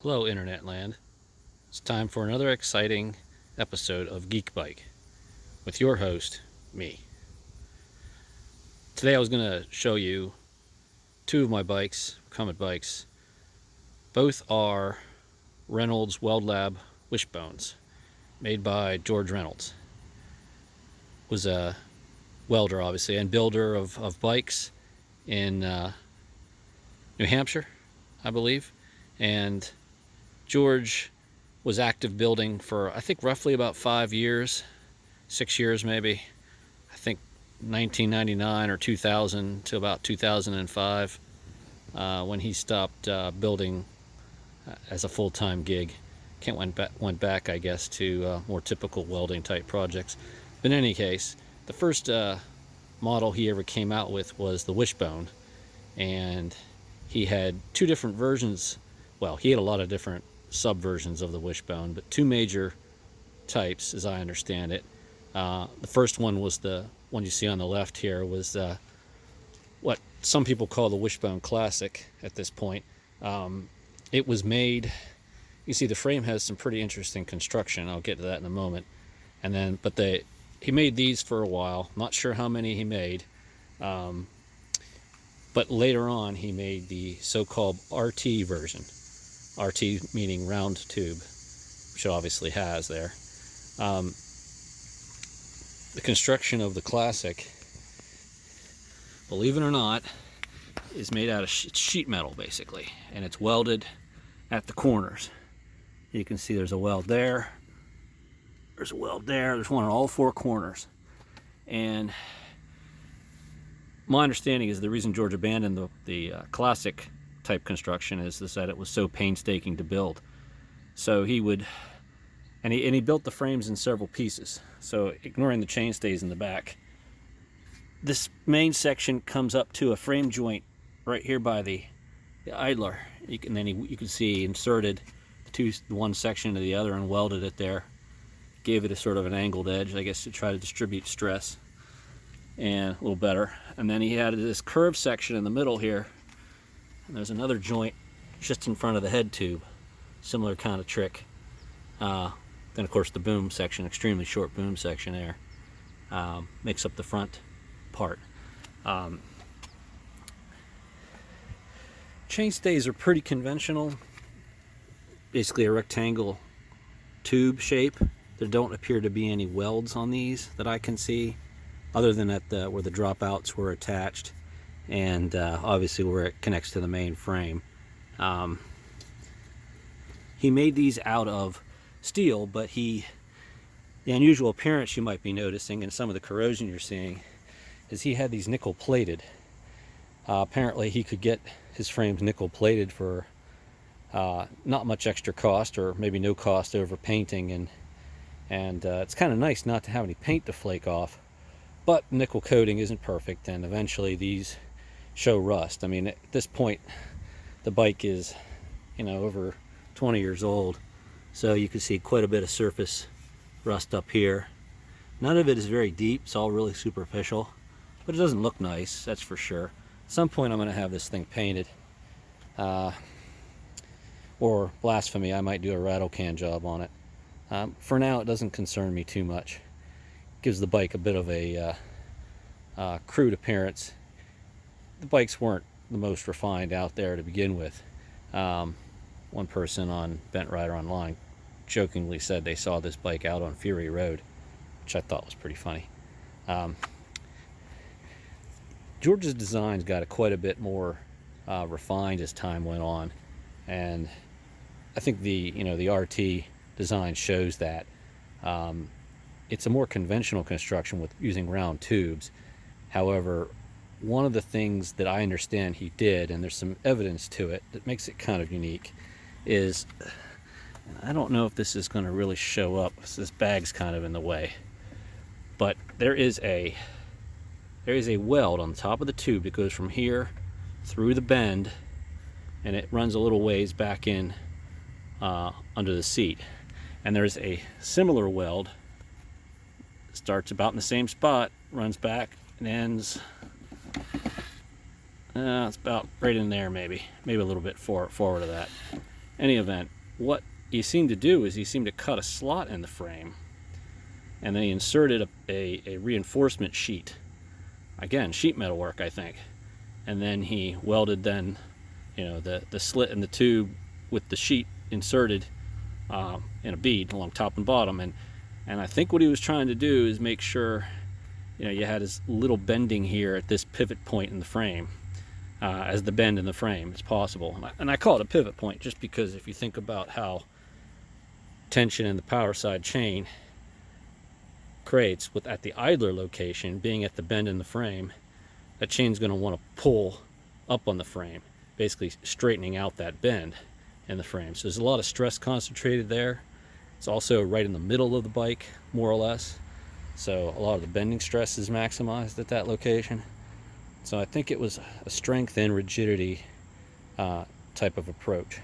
Hello, Internet Land. It's time for another exciting episode of Geekbike with your host, me. Today I was going to show you two of my bikes, Comet bikes. Both are Reynolds Weld Lab Wishbones, made by George Reynolds. Was a welder, obviously, and builder of bikes in New Hampshire, I believe. And George was active building for, I think, roughly about 5 years, 6 years maybe. I think 1999 or 2000 to about 2005 when he stopped building as a full-time gig. Kent went back, I guess, to more typical welding type projects. But in any case, the first model he ever came out with was the Wishbone, and he had two different versions. Well, he had a lot of different subversions of the Wishbone, but two major types, as I understand it. The first one was the one you see on the left here, was what some people call the Wishbone Classic at this point. It was made, you see the frame has some pretty interesting construction. I'll get to that in a moment. And then, he made these for a while. Not sure how many he made. But later on, he made the so-called RT version. RT meaning round tube, which it obviously has there. The construction of the Classic, believe it or not, is made out of sheet metal, basically, and it's welded at the corners. You can see there's a weld there, there's a weld there, there's one on all four corners. And my understanding is the reason George abandoned the Classic type construction is that it was so painstaking to build. So he would, and he built the frames in several pieces. So ignoring the chainstays in the back, this main section comes up to a frame joint right here by the idler. You can see he inserted one section to the other and welded it there. Gave it a sort of an angled edge, I guess, to try to distribute stress and a little better. And then he had this curved section in the middle here. And there's another joint just in front of the head tube, similar kind of trick. Then of course the boom section, extremely short boom section there, makes up the front part. Chainstays are pretty conventional, basically a rectangle tube shape. There don't appear to be any welds on these that I can see, other than at where the dropouts were attached, and obviously where it connects to the main frame. He made these out of steel, but the unusual appearance you might be noticing and some of the corrosion you're seeing is he had these nickel plated. Apparently he could get his frames nickel plated for not much extra cost, or maybe no cost over painting, and it's kind of nice not to have any paint to flake off. But nickel coating isn't perfect, and eventually these show rust. I mean, at this point, the bike is, over 20 years old, so you can see quite a bit of surface rust up here. None of it is very deep, it's all really superficial, but it doesn't look nice, that's for sure. At some point I'm going to have this thing painted, or blasphemy, I might do a rattle can job on it. For now, it doesn't concern me too much. Gives the bike a bit of a crude appearance. The bikes weren't the most refined out there to begin with. One person on Bent Rider Online jokingly said they saw this bike out on Fury Road, which I thought was pretty funny. George's designs got quite a bit more refined as time went on, and I think the RT design shows that. It's a more conventional construction with using round tubes. However, one of the things that I understand he did, and there's some evidence to it that makes it kind of unique, is, I don't know if this is going to really show up, this bag's kind of in the way, but there is a weld on the top of the tube that goes from here through the bend, and it runs a little ways back in under the seat. And there's a similar weld, starts about in the same spot, runs back and ends, it's about right in there, maybe a little bit forward of that. Any event, what he seemed to do is he seemed to cut a slot in the frame, and then he inserted a reinforcement sheet. Again, sheet metal work, I think. And then he welded the slit in the tube with the sheet inserted in a bead along top and bottom. And I think what he was trying to do is make sure, you had as little bending here at this pivot point in the frame as the bend in the frame as possible. And I call it a pivot point just because if you think about how tension in the power side chain creates at the idler location being at the bend in the frame, that chain's going to want to pull up on the frame, basically straightening out that bend in the frame. So there's a lot of stress concentrated there. It's also right in the middle of the bike, more or less. So a lot of the bending stress is maximized at that location. So I think it was a strength and rigidity type of approach.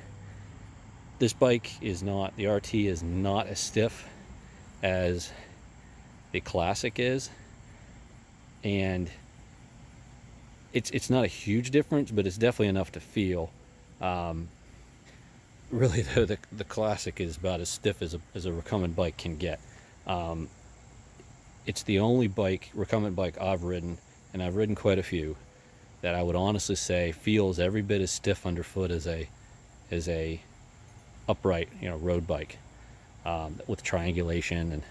This bike the RT is not as stiff as the Classic is, and it's not a huge difference, but it's definitely enough to feel. Really though, the Classic is about as stiff as a recumbent bike can get. It's the only recumbent bike I've ridden, and I've ridden quite a few, that I would honestly say feels every bit as stiff underfoot as a upright road bike, with triangulation and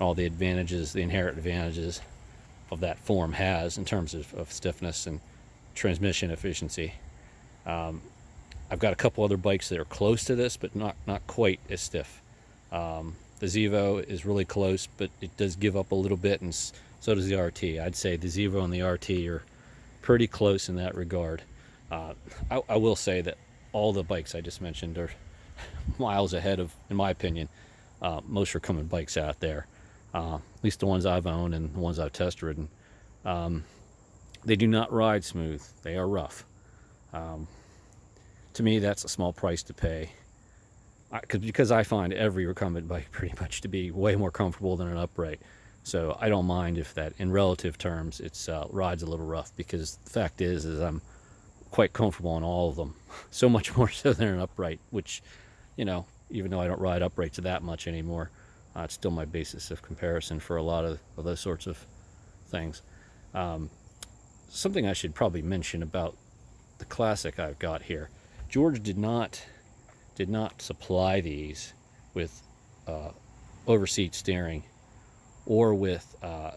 all the advantages, the inherent advantages of that form has in terms of stiffness and transmission efficiency. I've got a couple other bikes that are close to this, but not quite as stiff. The Zevo is really close, but it does give up a little bit, and so does the RT. I'd say the Zevo and the RT are pretty close in that regard. I will say that all the bikes I just mentioned are miles ahead of, in my opinion, most recumbent bikes out there. At least the ones I've owned and the ones I've test ridden. They do not ride smooth. They are rough. To me, that's a small price to pay. Because I find every recumbent bike pretty much to be way more comfortable than an upright. So I don't mind if that, in relative terms, it's rides a little rough, because the fact is I'm quite comfortable on all of them. So much more so than an upright, which, even though I don't ride uprights that much anymore, it's still my basis of comparison for a lot of those sorts of things. Something I should probably mention about the Classic I've got here. George did not supply these with overseat steering or with a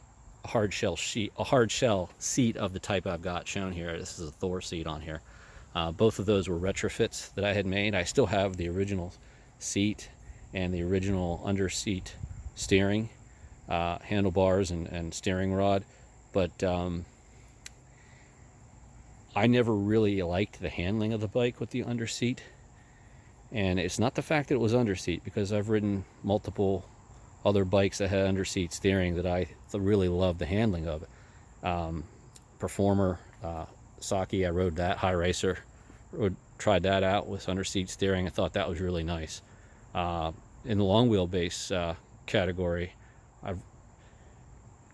hard shell seat of the type I've got shown here. This is a Thor seat on here. Both of those were retrofits that I had made. I still have the original seat and the original under seat steering handlebars and steering rod, but I never really liked the handling of the bike with the under seat. And it's not the fact that it was under seat, because I've ridden multiple other bikes that had under seat steering that I really loved the handling of it. Performer, Saki, I rode that. High Racer, tried that out with under seat steering. I thought that was really nice. In the long wheelbase category, I've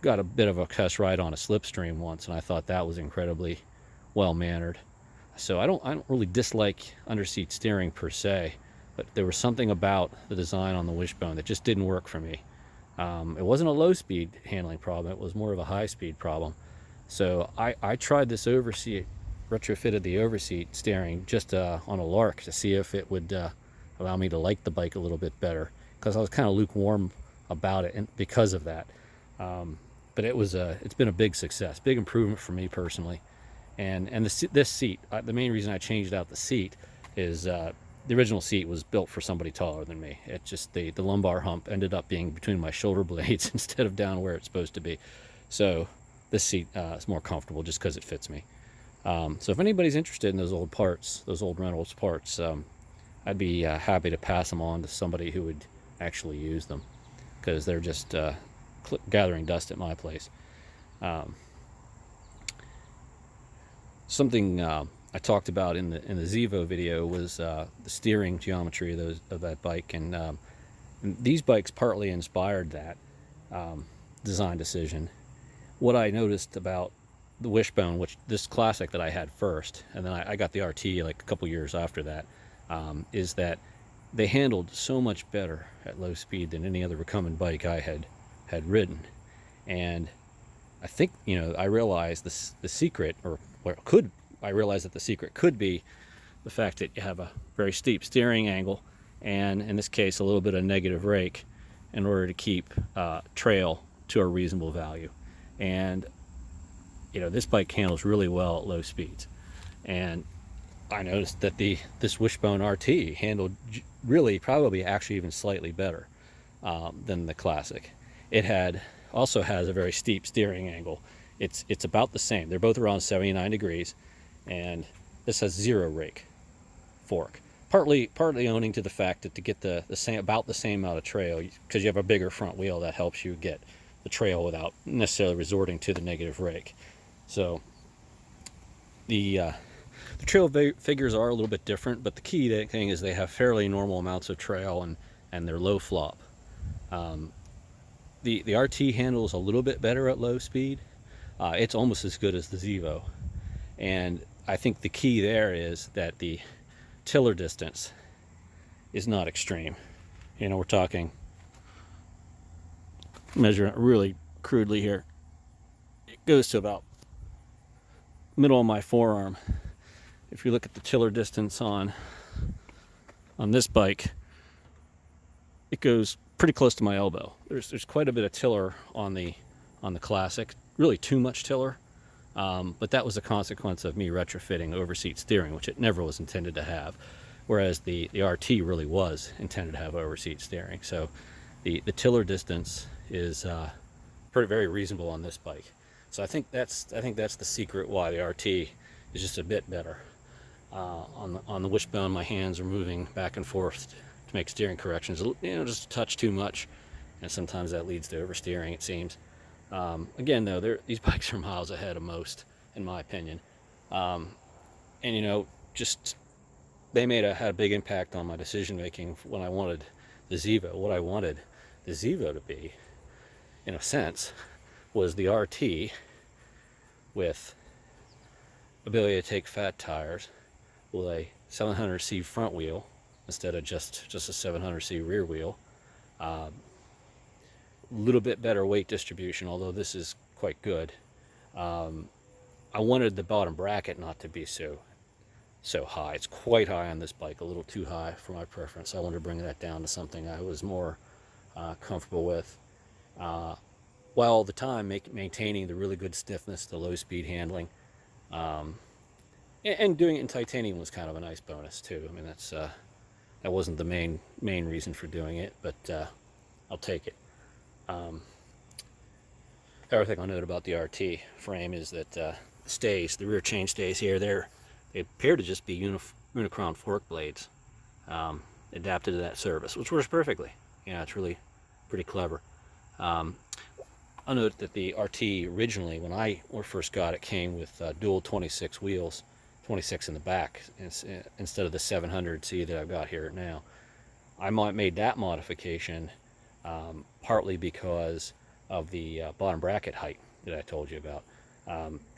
got a bit of a test ride on a Slipstream once, and I thought that was incredibly well mannered. So I don't really dislike under seat steering per se, but there was something about the design on the Wishbone that just didn't work for me. It wasn't a low speed handling problem, it was more of a high speed problem. So I tried this overseat, retrofitted the overseat steering just on a lark to see if it would allow me to like the bike a little bit better, because I was kind of lukewarm about it, and because of that. But it's been a big success, big improvement for me personally. And this seat, the main reason I changed out the seat is the original seat was built for somebody taller than me. It just, the lumbar hump ended up being between my shoulder blades instead of down where it's supposed to be. So this seat is more comfortable just because it fits me. So if anybody's interested in those old parts, those old Reynolds parts, I'd be happy to pass them on to somebody who would actually use them, because they're just gathering dust at my place. Something I talked about in the Zevo video was the steering geometry of that bike, and these bikes partly inspired that design decision. What I noticed about the Wishbone, which this Classic that I had first, and then I got the RT like a couple years after that, is that they handled so much better at low speed than any other recumbent bike I had ridden. And I think, I realized the secret, or what could I realized that the secret could be the fact that you have a very steep steering angle, and in this case a little bit of negative rake, in order to keep trail to a reasonable value. And this bike handles really well at low speeds. And I noticed that this Wishbone RT handled really, probably actually even slightly better than the Classic. It also has a very steep steering angle. It's about the same. They're both around 79 degrees, and this has zero rake fork. Partly owing to the fact that to get about the same amount of trail, because you have a bigger front wheel, that helps you get the trail without necessarily resorting to the negative rake. So the trail figures are a little bit different, but the key thing is they have fairly normal amounts of trail, and they're low flop. The RT handles a little bit better at low speed. It's almost as good as the Zevo, and I think the key there is that the tiller distance is not extreme. We're talking, measuring it really crudely here, it goes to about middle of my forearm. If you look at the tiller distance on this bike, it goes pretty close to my elbow. There's quite a bit of tiller on the Classic, really too much tiller, but that was a consequence of me retrofitting overseat steering, which it never was intended to have, whereas the RT really was intended to have overseat steering. So the tiller distance is very reasonable on this bike. So I think that's the secret why the RT is just a bit better. On the Wishbone, my hands are moving back and forth to make steering corrections, just a touch too much, and sometimes that leads to oversteering, it seems. Again, though, these bikes are miles ahead of most, in my opinion. And just they had a big impact on my decision making when I wanted the Zevo. What I wanted the Zevo to be, in a sense, was the RT with ability to take fat tires, with a 700C front wheel instead of just a 700C rear wheel. A little bit better weight distribution, although this is quite good. I wanted the bottom bracket not to be so high. It's quite high on this bike, a little too high for my preference. I wanted to bring that down to something I was more comfortable with, while all the time maintaining the really good stiffness, the low speed handling. And doing it in titanium was kind of a nice bonus too. I mean, that wasn't the main reason for doing it, but I'll take it. Everything I'll note about the RT frame is that the rear chainstays here, they appear to just be Unicron fork blades, adapted to that surface, which works perfectly. It's really pretty clever. I'll note that the RT originally, when I first got it, came with dual 26 wheels, 26 in the back instead of the 700C that I've got here now. I made that modification partly because of the bottom bracket height that I told you about.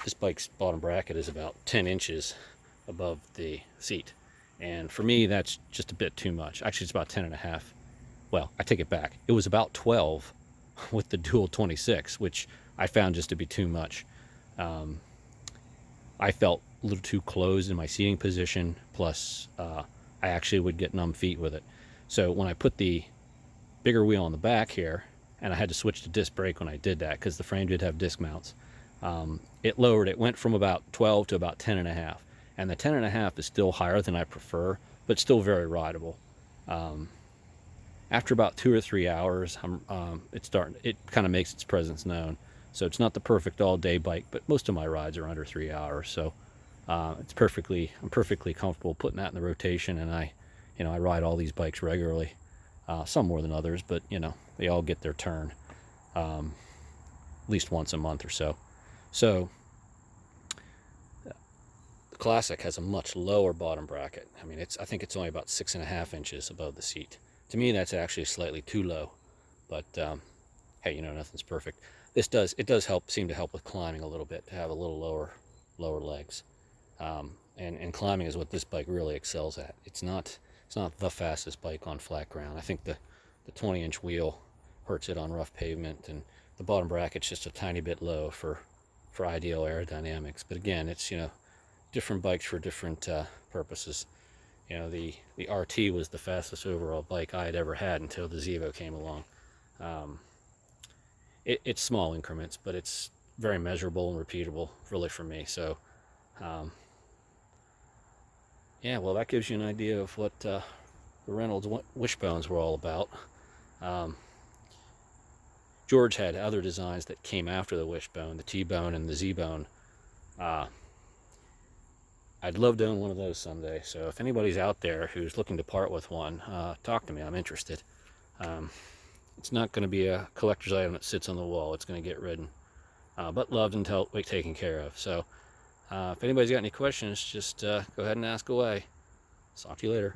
This bike's bottom bracket is about 10 inches above the seat, and for me that's just a bit too much. Actually, it's about 10 and a half. Well, I take it back. It was about 12 with the dual 26, which I found just to be too much. I felt a little too closed in my seating position, plus I actually would get numb feet with it. So when I put the bigger wheel on the back here, and I had to switch to disc brake when I did that because the frame did have disc mounts, it went from about 12 to about 10 and a half, and the 10 and a half is still higher than I prefer, but still very rideable. After about 2 or 3 hours, it kind of makes its presence known. So it's not the perfect all-day bike, but most of my rides are under 3 hours. So I'm perfectly comfortable putting that in the rotation, and I ride all these bikes regularly. Some more than others, but they all get their turn at least once a month or so. So the Classic has a much lower bottom bracket. I mean, I think it's only about 6.5 inches above the seat. To me, that's actually slightly too low, but hey, nothing's perfect. It does seem to help with climbing a little bit, to have a little lower legs. and climbing is what this bike really excels at. It's not the fastest bike on flat ground. I think the 20-inch wheel hurts it on rough pavement, and the bottom bracket's just a tiny bit low for ideal aerodynamics. But again, it's, you know, different bikes for different purposes. You know, the RT was the fastest overall bike I had ever had until the Zevo came along. It's small increments, but it's very measurable and repeatable, really, for me. So, yeah, well, that gives you an idea of what the Reynolds Wishbones were all about. George had other designs that came after the Wishbone, the T-Bone and the Z-Bone. I'd love to own one of those someday. So if anybody's out there who's looking to part with one, talk to me. I'm interested. It's not going to be a collector's item that sits on the wall. It's going to get ridden, but loved and taken care of. So if anybody's got any questions, just go ahead and ask away. Talk to you later.